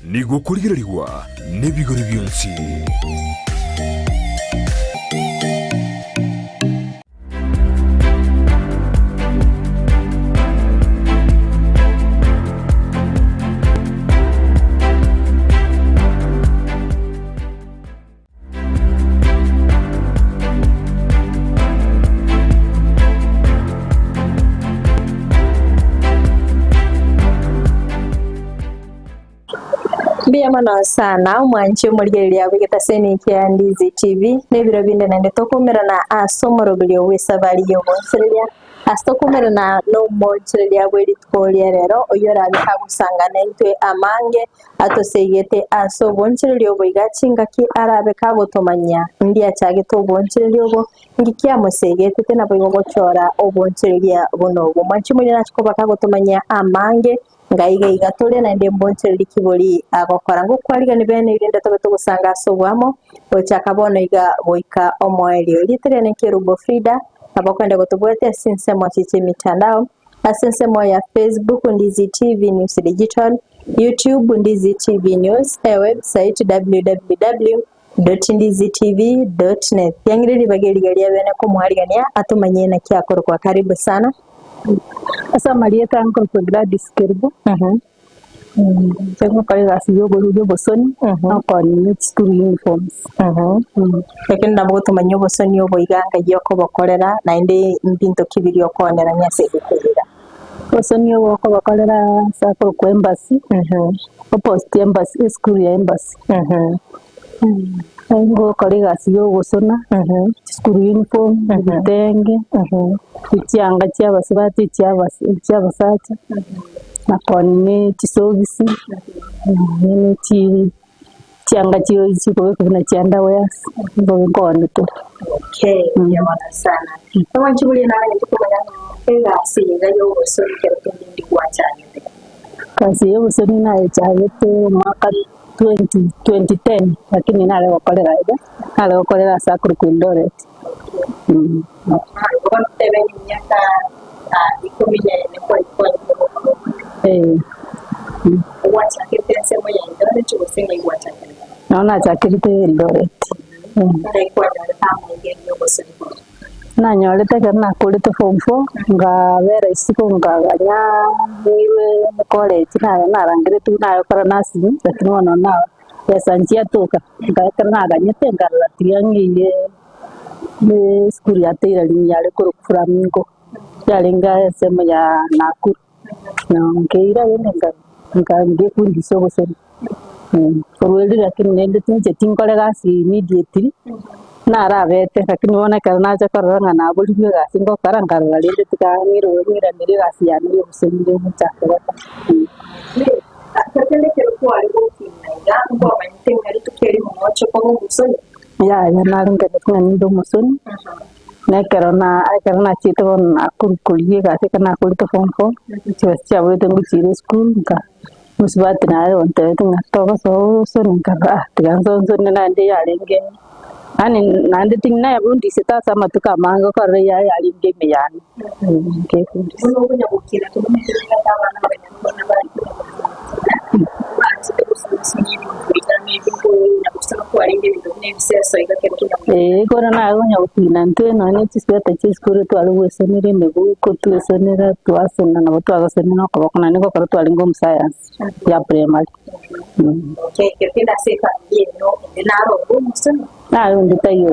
niguo kurigiririrwa ni bigori byonsi. Biyamana sana mwanchi umurigereria bigetaseni kya Ndizi TV nebiro binde nande tokomera na asomoro bilyo wesabali yo bonsereria astokomera na no monchereria bweri tkolia rero oyora bikagusanga naitwe amange atosegete aso bonchereria boigatsinga ki arabe kagotomanya ndia chage to bonchereria bo ngikia mosegete tena boigochora obonchereria bono bo mwanchi muri nachikoba kagotomanya amange ngaiga igatore na ndembo nchereri kibori agokora ngo kwariga ni bene irinde tobe tugusanga sobwamo ochaka bono iga boika omwelio litere ne Kerubo Frida abakwenda gutubwete sinse mwachiche mitandao asense ya Facebook Ndizi TV News Digital, YouTube Ndizi TV News, website www.ndizitv.net. Yangiriri bageri gali abene ko muharigania atumanye na kyakoro kwa karibu sana. Asa Marieta Uncle for Gladys Kerubo. Tengo kale gasiyo bolujo bosoni kwa ni school uniforms. Lakini ndabo tumanyo bosoni obo iganga yoko bakorera na inde mpinto kibiri okonera nyase kugira. Bosoni obo ko bakorera sako ku embassy. Post embassy school ya embassy. Tengo kale gasiyo bosona. School uniform bitenge. Icyanga cy'abasibati cy'abasacha. Nakone chisovisi ni cyanga cyiko kuna cyanda wayas ngone to. Okay, yamana sana. Kama chibuli na nani tukumanya ega singa yo bosoni kero ndi kwachanye. Kasi yo bosoni na cyabete mwaka 2010 lakini nale wakolera ida. Nale wakolera sakuru kuindore. Kwa tebe nyaka ikomile ne kwa wacha kipense moya ndore chusinga iwacha. Naona chakirite Eldoret. Na nyolete kana kulite form 4 nga vera isiko nga ganya niwe college na rangire tu na para nasi lakini wana na pesa njia toka nga kana ganyete nga tiangi ye skuli ya tira linyale ko flamingo yalenga sema ya Nakuru na ngeira yenga nga ngekundi sobo sobo forward lakini nende tinje tinkole gasi immediately na rabete lakini wona kana cha karanga na boli gasi ngo karanga lende tikangiro ngira nire gasi ya niyo usende mutaka akatende kero kwa alibokinga ngo abantenga ari tukeri mu mocho ko musoni ya nalinga ndo musoni na karana chito na kulie gasi kana kulito form 4 cha wete nguchire school ka musibati nayo onte ngatoka so nkara tiganzo na ndi yalenge ani nande tingna yabundi sita sama tuka mango kare ya yalinge meyani ke kundi uno kunya bukira to muteka tabana banyarwanda bari kora na gonya utina nte no ne tsipeta chiskuru to alu wesenere mebu ko tu wesenera to asena na to agasena ko bakona ne ko kara to alingo science ya primary ke kida sefa yeno enaro musen na ndita yo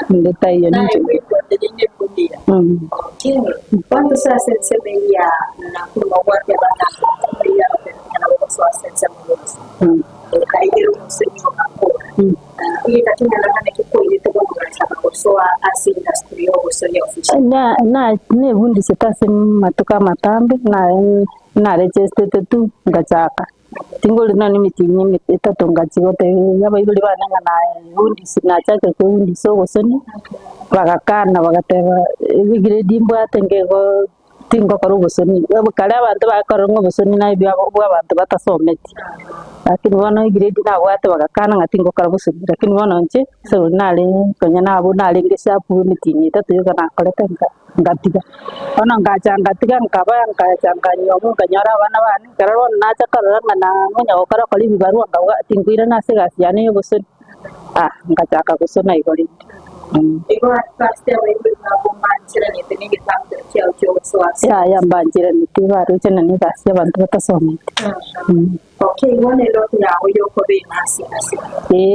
ndita yo cuando se hace se veía la curva guardia bana veía la cosa senza hay que un señor y la tiene la gana que puede te vamos a sacar so así las trio sería oficial na ne bundi se tase matuka matambe na register tu ngachaka tingoli nani mitinyi mitatu ngachigote yaba ibuli bana na bundi sinachaka ko bundi so gosoni bagakana bagateba grade mbwa tengego tingo karo busoni kare abantu bakora ngobusoni na ibya abantu batasometi lakini wana grade na watu wakakana ngatingo karo busoni lakini wana nje so nale konya na abu nale ngesa pu mitinyi tatu yo kana koleta ngatiga ona ngatiga nkaba nkachanganya mu kanyara bana bane kararo na chakara ngana ngonya okara kali bibaru ngawa tingwira na segasi yani yo busoni ngachaka kusona igori ego pasti away na bomanchira ni teni gitamte cyo swasi ya mbanjira ni tibaru chena ni basi abantu batasomete okay wone lote yawe yoko be nasi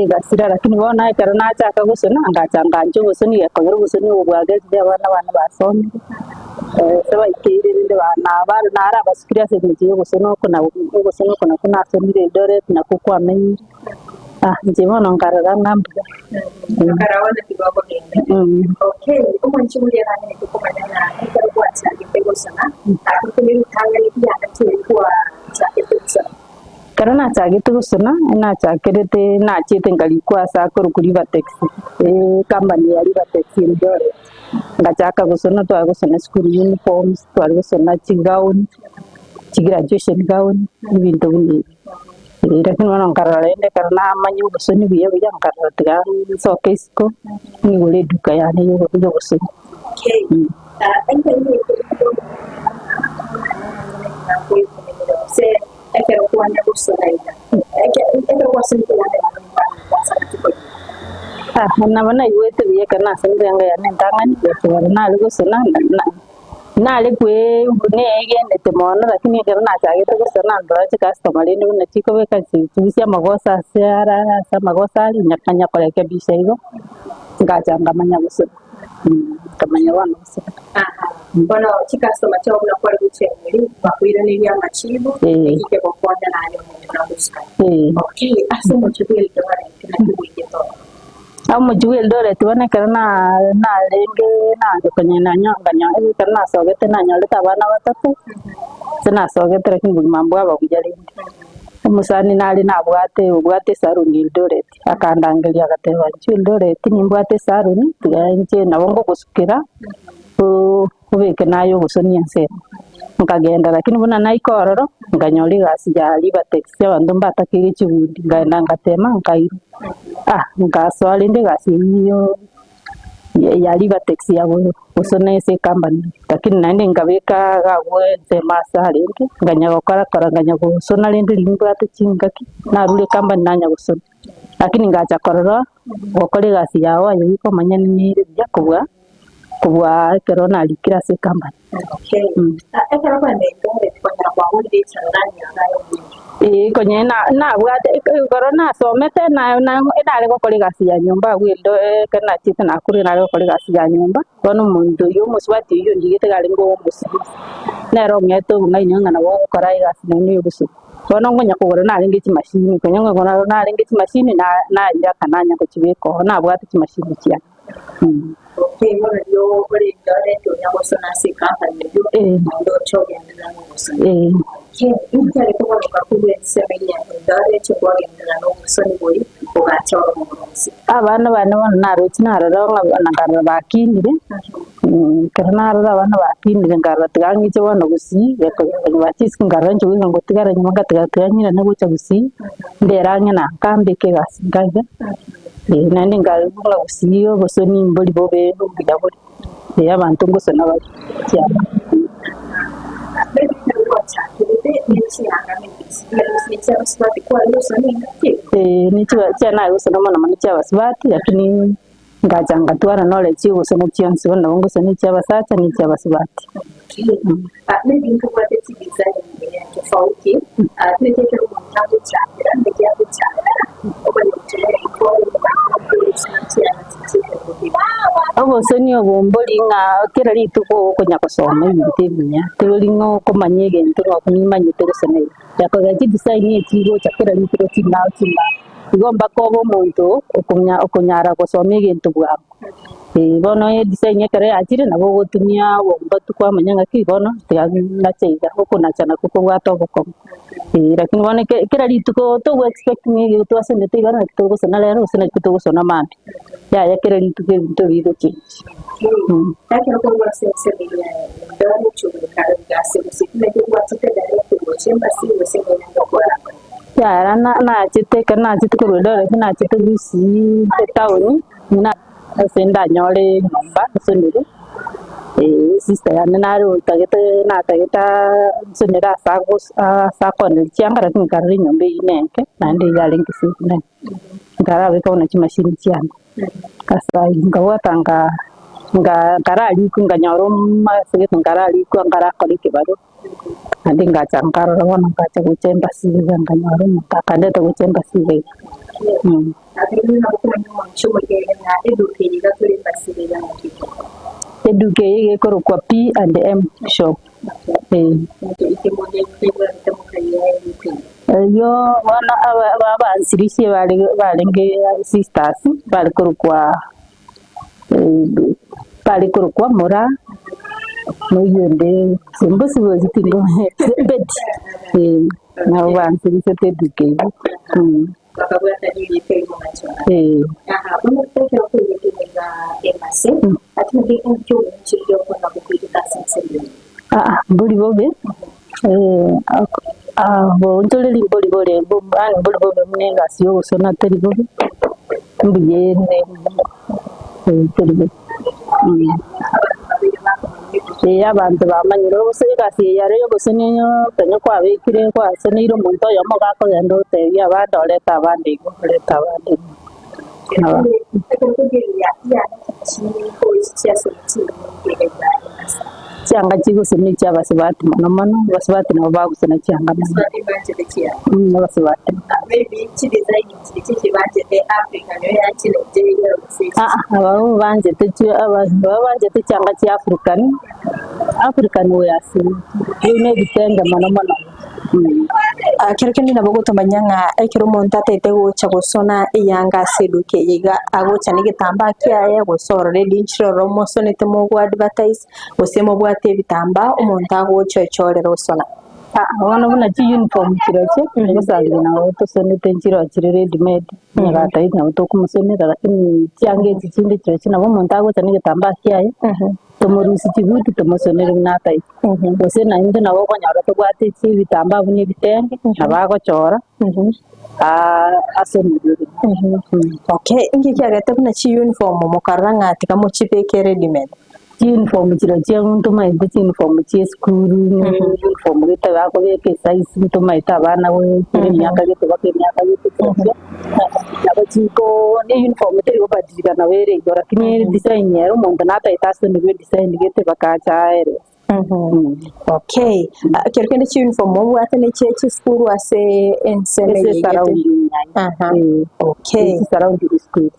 gasira lakini bona karana chaka gusona ngachanganje gusoni yakoro gusoni ubwage byabana bana basomye saba ikirinde bana bari nara basikira se mutiye gusona kuna sonire dore na kukwamenye njibona ngarara nambwa karawana kibago ngende okay umuntu muri yana ni kukomanya ikaro kwatsa gipego sana akukumi utanga ni yakati kwa chaketsa karana chagetu sana na chakerete na chete ngali kwa sakuru kuri taxi company yari taxi ndore ngachaka gusona to agusona school uniforms to agusona chigaun graduation gown ibintu bindi lakini wana nkarara ende karena amanyu busoni biya biya nkarara tiga so kesko ni gole duka yani yo busoni okay ente ni se ekero kuanya busona ida ekero wasini kuanya na bana iwete biya kana sende anga yani ndangani yo na alugusona na alikwe ne egende temona lakini karena chagete kusana ndoache customer leni una chiko weka chisia magosa siara sa magosa nyakanya koleke bisaigo ngachanga manya busana kamanya wana busana bona customer cho una kwa guchengeri bakwira ni ya machibo ikike bokwanda na ale na busana okay asumo chibeli tawara kinakuye to amo juel dore tuone karena na lenge na kwenye na nyanga nyanga karena sogete na nyale tabana batatu sina sogete lakini mambo aba kujalindi musani nali na bwate saruni dore akandangelia akatewa juel dore nimbwate saruni tugenje nabongo kusukira ubeke nayo gusoni yanse ngagenda lakini buna naikororo nganyoli gasi jali bateksi abantu mbatakiri chibundi ngaenda ngatema nkairu ngaswali ndi gasi yo yali bateksi yabo usone se company lakini nande ngabeka gagwe se masali ndi nganya gukora nganya gusona lindi limbo atachingaki narule company nanya gusona lakini ngacha kororo gukore gasi yawo yiko manyani ni yakubwa kubwa kerona alikira se company okay ekero kwa ndende kwa kwa holiday chalani ngayo konye na bwate corona somete na ina ko koli gasi ya nyumba wildo kana chita na kuri na ko koli gasi ya nyumba kono mundu yo muswati yo ngite gali ngo musi na ro ngeto ngai nyanga na wo kora gasi na ni busu kono ngonya ko na ringi chi machine konye ngo na ringi chi machine na ya kana nya ko chibeko na bwate chi machine chia okay wala yo bari dare to nyamo sana se company yo ndo choge ndana musani intare ko ka kubwe semenya dare chokwa ndana musani boy ko ga choro musi abana na rutina raro ngana bakinire karena abana bakinire ngara tgangi che wana gusi yako batis ngara njo ngo tigara nyuma gatganyira na gucha gusi nderanya na kambe ke gasi ngaga nandi ngali bula gusiyo bosoni mboli bobe bugabori abantu ngosona bari cyane nichiwa chana usona mwana manicha basibati lakini ngajanga twara knowledge usona chionsi wana bongo soni cha basacha ni cha basibati maybe nkubate design ya tofauti tunataka kumtabu cha ndio ya cha abo soni obomboli nga kera lituko konya kusoma ibitinya tulingo komanyege ntiro kumimanye turisene yakoga design yetigo chakera litiro tinao igomba ko bo muntu okunyara kusoma ibintu bwabo bono design yakare ajire nabo gotumia wonga tukwa manyanga ki bono na cheiga ukuna chana kuko wato boko lakini bono kira rituko to expect me to asende tiga na to go sana lero sana to go sana mami ya kira rituko to video change lakini kwa sense ya ndio chuo katika sisi kwa tete direct kwa chemba si wasenge kwa ya na chite kana chite ko do na chite bisi tauni na senda nyole ngamba sunire sister ya naro tagete na tageta sunira sa kon chiangara ngari nyombe inenke nandi yale ngisi ne ngara we kauna chimashini chiana kasa ngawa tanga ngara ali kunga nyoro ma sege ngara ali ku ngara kali ke baro andi ngachangkara wana ngacha kuchemba siwe nganyoro mtakande to kuchemba siwe Eduke koro kwa P&M shop. Yo wana aba ansirisi balenge sisters bali koro kwa mora muyende simbosi wazitingo bet na aba ansirisi eduke bakabwa tajiri pego macho bunu teke ko yekega emase ati ndi cyo cyo kona kukwita sensei buli bobe bo ntole li boli bole bo ana boli bobe mnenga sio sona teri bobe mbiye ne teri bobe abantu bamanyiro bose gasi yare yo bose nenyo penyo kwa bekire kwa seniro muntu yo mogako yando te ya badole tabandi ko leta bandi Changa chigo sini cha basibati mana basibati na babu sana changa basibati banje de chia basibati maybe chi design chi banje de Africa no ya chi de aba banje te chi aba banje te changa chi African way asi ne bitenda mana kirikindi nabo gutomanyanga ekiro monta tete gocha gusona iyanga seduke yiga agocha nigitamba kiaye gusoro ready nchiro romoso netemo gwa advertise gusemo bwate bitamba umonta gocha chorero usona wana buna chi uniform kiroche ngosangira nawo to sonete nchiro chire ready made ngata ina to kumusonera lakini chiange chichinde kiroche nabo monta gocha nigitamba kiaye tomorusi chibuti tomosonera natai bose na inde nabo kwanyara to bwate chi bitamba buni bitenge abago chora asonira okay ingi kyagata buna chi uniform mukaranga tika muchipeke ready made uniform chiro muntu mai uniform chi school uniform gita bako beke size muntu mai tabana we myaka gito bake myaka gito abachiko ne uniform teri obadira na were dora kini design yero muntu nata itaso ni design gite bakacha ere okay kirikende chi uniform mo atene chi school ase ensele surrounding okay surrounding school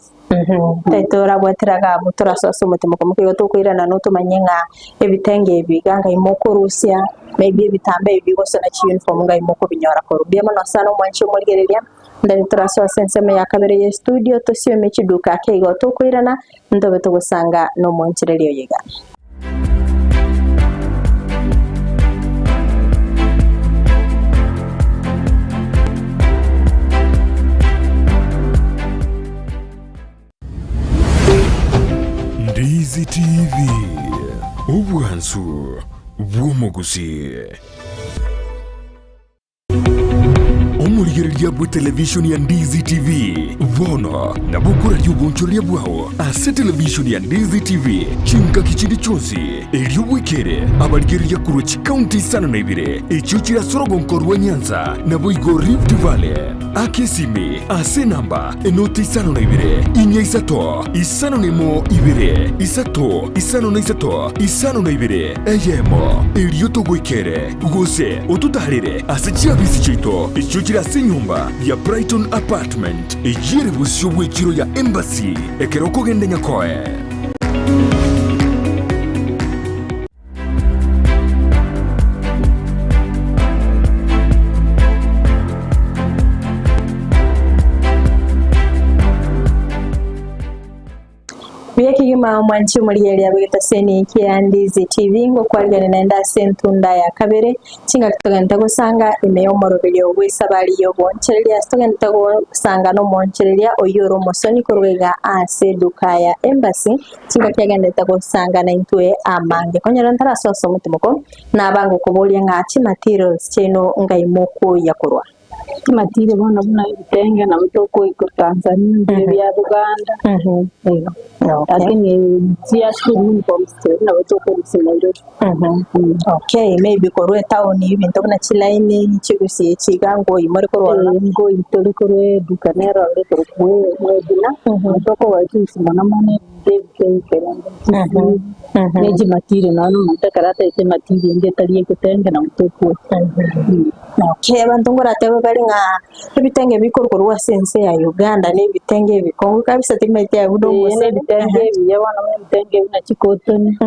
Taitora bwatiraga mutura soso mutimo komukigo tukwirana no tumanyenga ebitenge biganga imoko Russia maybe ebitambe bigoso na chi uniform nga imoko binyora ko rubia mano sana mwanchi omulgereria ndani turaso senseme ya kabere ya studio tosio mechi duka kego tukwirana ndobe tugusanga no mwanchirerio yiga Ndizi TV ubwansu bw'omuguzi omulgereria bwa television ya Ndizi TV vono na bukura ry'ubunchoria bwawo ase television ya Ndizi TV chinka kichindi chonsi eriobwekere abalgereria kurochi county sana na ibire echo kirasorogo nkorwa Nyanza na boigo Rift Valley akesime ase namba enoti isano na ibire inya isato isano nemo ibire isato isano na isato isano na ibire eyemo erioto gwekere gose otutarire ase chiabisi chito echo kirase nyumba ya Brighton Apartment ejire busyo bwekiro ya Embassy ekeroko gende nyakoe mugima mwanchi muri ya bita seni kiandizi TV ngo kwalgana nenda sentunda ya kabere kinga kitagenda gusanga imeyo morobeli obwesa bali yo bonchereria stogenda gusanga no monchereria oyoro mosoni kurwega ase dukaya embassy kinga kyagenda gusanga na intwe amange konyara ntara soso mutimoko nabango kubolia ngachi materials cheno ngaimoko yakorwa matire bona buna ibitenge na mutoko iko Tanzania bya Uganda lakini tia shuri kwa mstari na mutoko msimairo okay maybe korwe town ibintu buna chilaini chigusi chigango imori korwa ngo itori korwe dukanera ole korwe mwebina mutoko wa chisi mwana mwana neji matire na no mutakarata ite matire ngetaliye kutenge na mutoko okay abantu ngorate bali nga ibitenge bikorwa sense ya Uganda ne bitenge bikongo kabisa timete ya budongo se bitenge byabana mu bitenge na chikotoni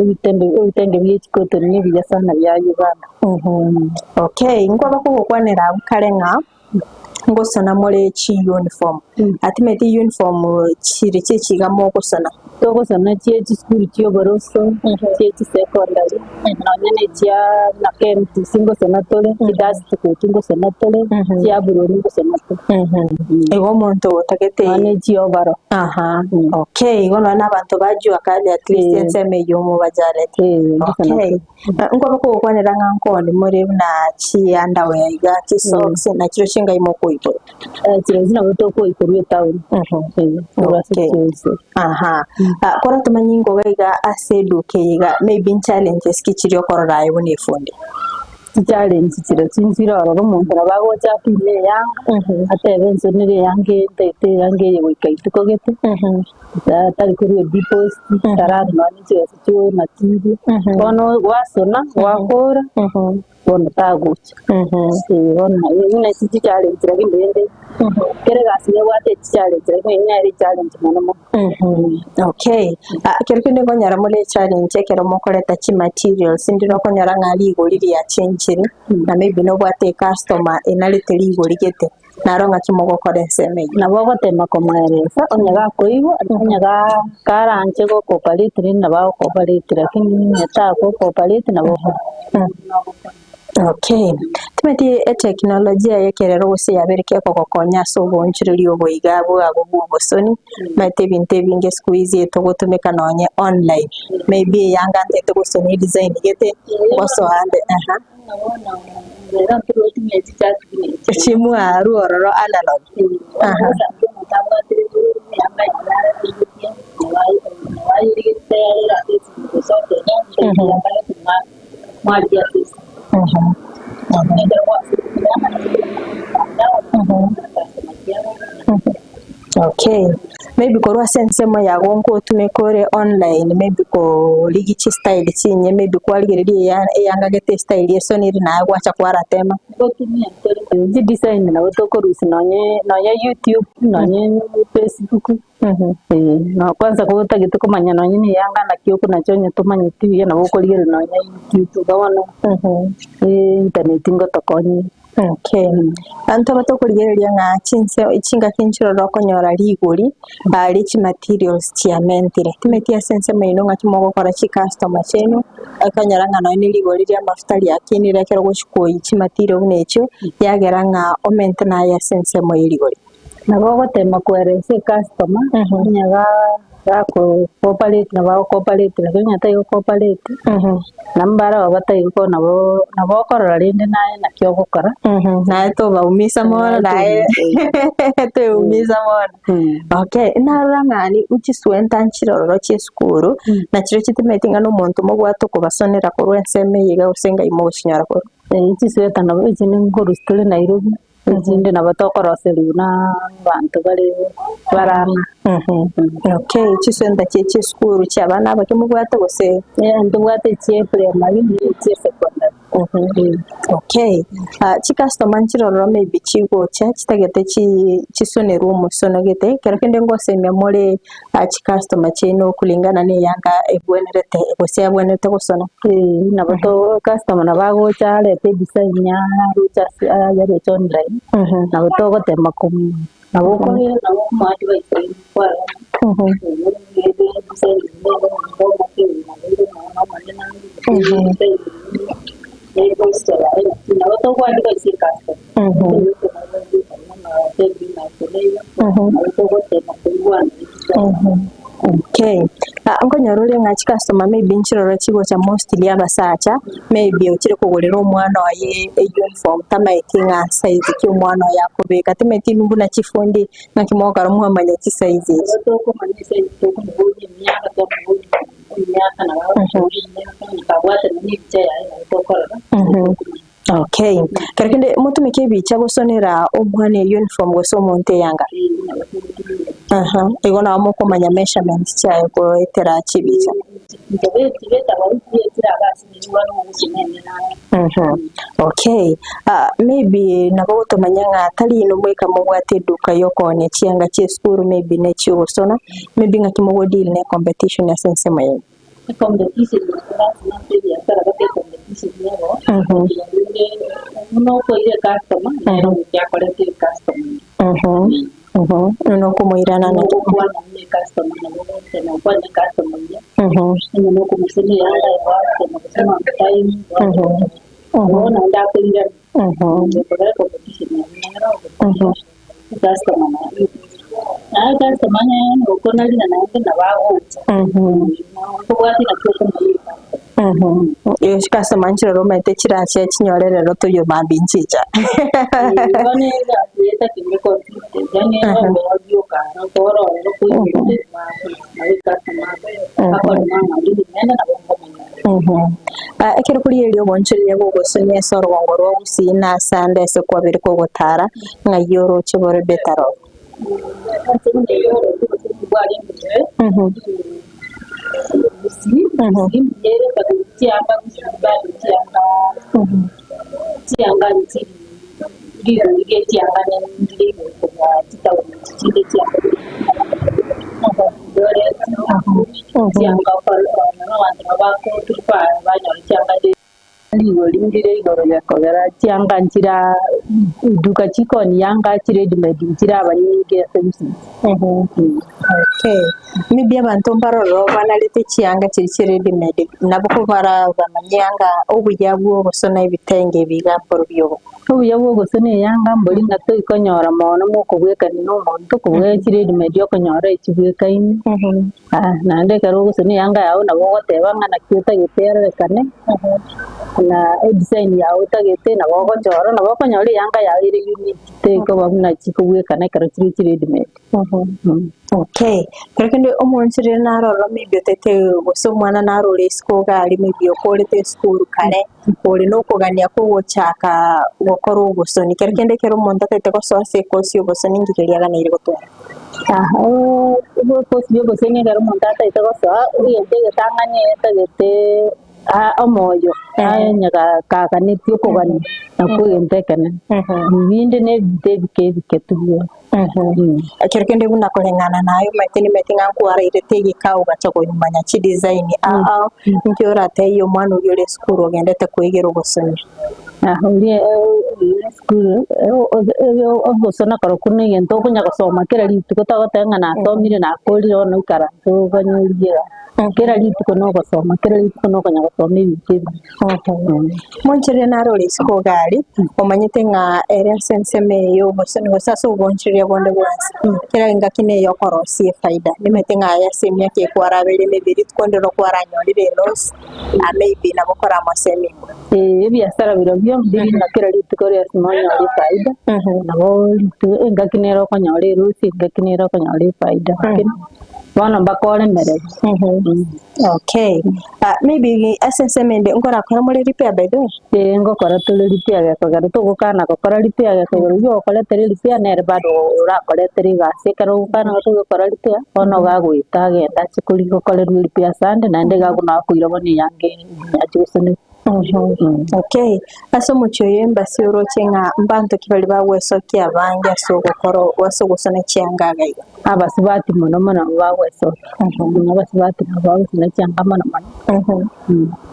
ibitenge bya chikotoni ne bya sana bya Uganda okay ngoba ko kwanera bukarenga ngosana mole chi uniform atimete uniform chiri chigamo kosana toko sana chi school chi oboroso chi secondary na nyane chia na kemti singo sana tole kidazi tuko sana tole chia buroni ko sana ego monto takete ane chi obaro okay gono na bantu baju akali at least enseme yomo bajale okay ngoba ko kwanera ngankoni muri na chi underwear iga chi socks na chiro chinga imoko ipo chirezina butoko ikorwe town kora tumanyingo wega aseduke yiga maybe challenges kichiro korora yone fundi challenge chiro chinzira ro muntu rabago chapile yanga atebenzo nire yange tete yange yekaituko gete tari kuri deposit tarani mani cyo matiri kono wasona wakora kono tagucha ona ina chichi challenge rakindende kere gasi ya wate challenge rakindende challenge mono okay kerkinde ngonyara mole challenge kero mokoreta chi materials ndiro konyara ngali igoriri ya change na maybe no bwate customer enaliteli igorigete naronga kimogokore nseme nabo gotema komweresa onyaga koigo onyaga karanje go cooperate na ba cooperate lakini neta ko cooperate nabo okay timeti teknolojia yekerero gose yabereke ko kokonya so bonchiriri oboiga abo bosoni mate binte binge squeeze etogotumeka nonye online maybe yanga ntete gosoni design gete boso ande chimu aru ororo analog okay maybe korwa sense mo ya gonko tumekore online maybe ko ligichi style chinye maybe kwalgereri yanga gete style yeso niri na gwacha kwara tema di design na utoko rusi nonye YouTube nonye Facebook na kwanza ko utagite kumanya nonye ni yanga na kioko na chonye tumanye TV na bokorigere nonye YouTube bawano internet ngotokonye okay anto batokuryereria nga chinse ichinga kinchiro rokonyora liguri bali chi materials chia mentire timetia sense maino nga kimogo kora chi customer chenu akanyara nga no ni liguri ria mafuta ria kini rekero goshikoi chi material necho yagera nga omente na ya sense mo liguri nago tema kwerese customer nyaga ko cooperate na ba cooperate lakini nyata yo cooperate nambara wabatai ko nabo korora rinde naye na kyo gukora naye to baumisa mona naye to umisa mona okay na rangani uchiswenta nchiroro cheskuru na chiro chitimetinga no muntu mogwato ko basonera ko rwenseme yiga usenga imoshinyara ko uchisweta nabo ichine ngoro stule Nairobi zinde na batokoroseri na bantu bari barana okay chiswenda cheche skuru cyabana bakimugwata gose ndubwate cye primary cye secondary okay customer nchiroro maybe chigo cha kitagete chisonera umusono gete kerakende ngose memore customer cheno kulingana ne yanga ebwenerete gose abwenerete gosona na bato customer na bago cha lete design ya rucha ya online na bato gotema kum na boko na boko advice kwa Okay. Nkonyorore ngachi customer maybe nchiroro chigo cha mostly abasacha maybe uchire kugurira omwana waye uniform tama ikinga size ki omwana yakubeka timeti numbuna chifundi ngakimoka romuhamanya chi size toko manye size toko mbuji myaka toko mbuji myaka na wao kabwate ni bicha ya toko. Okay. Karekende mutumike bicha gusonera omwana uniform goso monte yanga. Igona amoko manya measurement cyayo ko etera chibicha. Okay. Maybe nabo tumanyanga tali no mweka mubwate duka yokone chianga chi school maybe ne chiosona maybe ngakimo deal ne competition ya sense mayo. Competition na pedi atara bate competition leo no puede customer no ya parece customer no como irana na customer no puede customer no como se le da no como time no da pedir de competition customer customer no con alguien na bago kuwati na kuko yes customer nchiro romete chirache chinyorere roto yo mabinchicha bane ga yeta kimeko yani audio ka no toro no kuyi ma customer apa na ndi nena na ekero kuri elio bonchire gogo sonye soro ngoro usina sande se kwa biri ko gotara ngayoro chibore betaro lingire igoro yakogera cyanga ngira duka chikoni yanga chiredi medingira abanyige sensi. Okay. Maybe abantu mbaroro banalete cyanga chiredi medi naboko bara bamanyanga obujyabu obusona ibitenge bigaporo byo obujyabu obusona yanga mboli ngato ikonyora mono moko bwekani no muntu kubwe chiredi medi okonyora ikibwekaini nande karo obusona yanga yawo nabo goteba ngana kyuta gitera kane na design ya utagete na boko choro na boko nyori yanga ya ire unit te ko bamuna chikubwe kana karachiri ready made. Okay. Karekende omonchire naroro maybe tete goso mwana narole school gali maybe okolete school kare oli no kogania ko gochaka gokoro gosoni karekende kero monta tete ko sose ko sio gosoni ngikelia gana ire gotwara ubo posibyo goseni kero monta tete ko so uyente getanganye tete amoyo nyaga kaka ne tioko gani nakuyente kana binde ne bike tuyo akerkende buna kolengana nayo matini metinga kwara iretegi kawo gachako nyumanya chi design ntiora teyo mwana uri school ogendete kwegero gosoni uri school ogosona karokune yento kunya gosoma kera lituko tagotenga na somire na koli ono karanto ganyurie kera lituko no gosoma kera lituko no kunya gosoma ibiti monchire narole school gali omanyete nga area sense meyo gosoni gosaso gonchire bonde bwansi kera ngakine yo korosi faida nimetenga ya semya ke kwara bele mebiri twondero kwara nyolire los maybe na bokora masemi biasara birobyo biri na kera lituko ya simonya ori faida nabo ngakinero konyore rusi ngakinero konyore faida wana bakole mere okay maybe essence mende ngora kora muri repair by the way ngokora tuli repair ya kogara to gukana gokora repair ya kogara yo kole teri repair nere bado ura kole teri gase karo gukana to gokora repair ono gagwita genda chikuri gokole repair sande nande gaguna kuira boni yange achusene Okay, aso muchoyemba siorochenga mbanto kibali bagwesokia bange asogokoro wasogosona chiangaga iga abasibati muno bagweso abasibati bagweso chianga muno.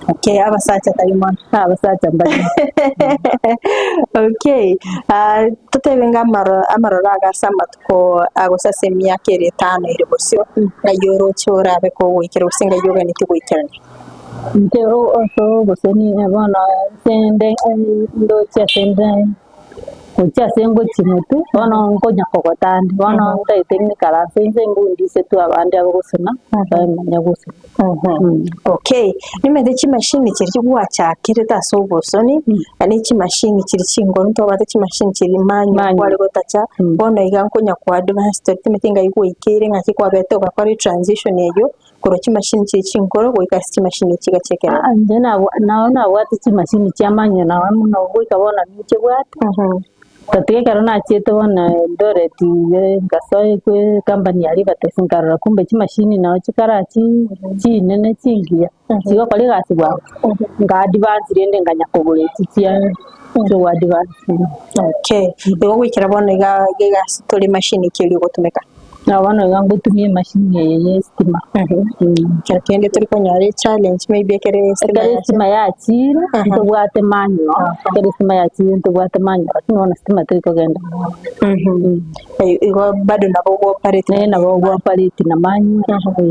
Okay, abasacha talimon abasacha mbali. Okay, tutebenga amaroraga samatuko agosase myaka 5 iri bosio na yoro chora beko wikira usinga yoga nitugwikira Ntero oso bosoni abana sende ndo cha sende kucha sengo chimutu bana ngo nyakogotandi bana ndai technical sense ngundi setu abandi abagosona abamanya gusona. Okay, nimeze chimashini kiri gwacha kireta so bosoni ani chimashini kiri chingoro nto bata chimashini kiri manyu kwali gotacha bona iganko nyakwa advanced timetinga igwikire ngaki kwa beto gakora transition eyo koro chimashini kiri chingoro goikasi chimashini kigachekera anje naona wati chimashini chamanyo na wamuno goikabona niche gwata Katika karona cheto wana Doreti ngasoe kwe company yali batesinkarura kumbe chimashini nawo chikarachi chinene chingia chigo kali gasibwa nga advance rende nganya kogole chiya so advance. Okay, ego kwikira bona ga toli mashini kiri gutumika na wana yangu tumie mashini ya stima. Kende tuli konyare challenge maybe kere stima ya chira ntubwate manyo kere stima ya chira ntubwate manyo nona stima tuli kogenda. Ego bado nabo go operate na manyo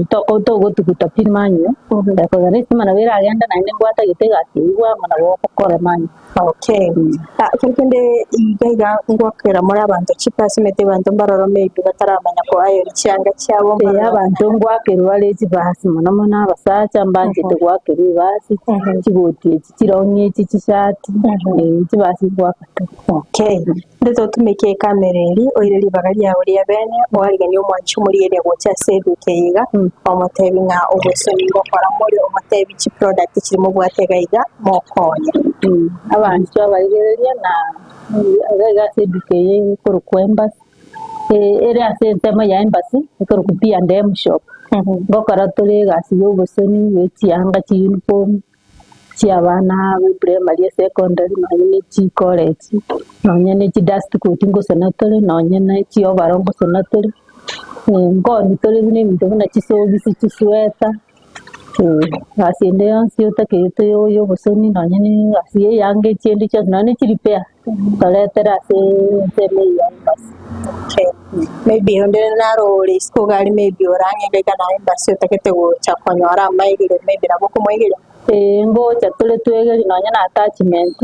toko tukutapini manyo ko gari stima na wera agenda na ngwata gitega tiwa mana go kokore manyo. Okay, kende igaiga ngwakera muri abantu chipasi mete bantu mbaroro maybe bataramanya ko ayo cyanga cyabo abantu ngwakera waleji basi mona abasacha mbanje tegwakera basi kigoti kironye kishati kibasi gwakata. Okay, ndeto tumeke kamereri oireli bagari yawe ya bene ohariganya omwanchi muri ere gocha sedukeiga omotebi nga obosoni ngokora muri omotebi chi product kirimo bwategaiga mokonya abantu abayigereria na agaga sedukeye kurukwemba ere asentema ya embassy kurukupia ndem shop ngokora tole gasi yobosoni wechianga chi uniform chi abana primary secondary na chi college nonyene chi dust coat ngosona tole nonyene chi overall ngosona tole ngoni tole ni bintu na chi service chi sweta asiende ansio taketo yo bosoni nonyene asie yange chindi cha none chi repair toletera se ya basi. Okay, maybe onde naro risko gali maybe orange gaga na embassy takete go chakonyora maigire maybe nabo kumwigire ngo chatule twege nonyana attachment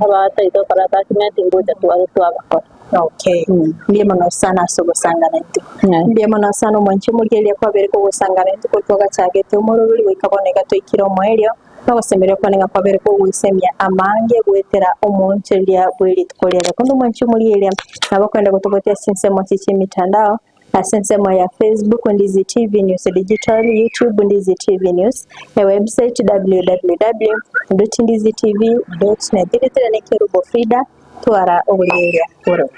abata ito para attachment ngo chatwale twabakora. Okay, ndiye mano sana so gusangana nti ndiye mano sana mwanchi mugeli kwa bere ko gusangana nti ko twaga chagete umurubiri wikaboneka to ikiro moelio bagosemere ko ninga kwa bere ko wisemya amange gwetera omuntu lya bweli tukolera kondo mwanchi mugeli nabakwenda kutobotea sinsemo chichi mitandao asensemo ya Facebook Ndizi TV News Digital, YouTube Ndizi TV News, na website www.ndizitv.net. Ndetera nekerubo Frida twara obuliria koro.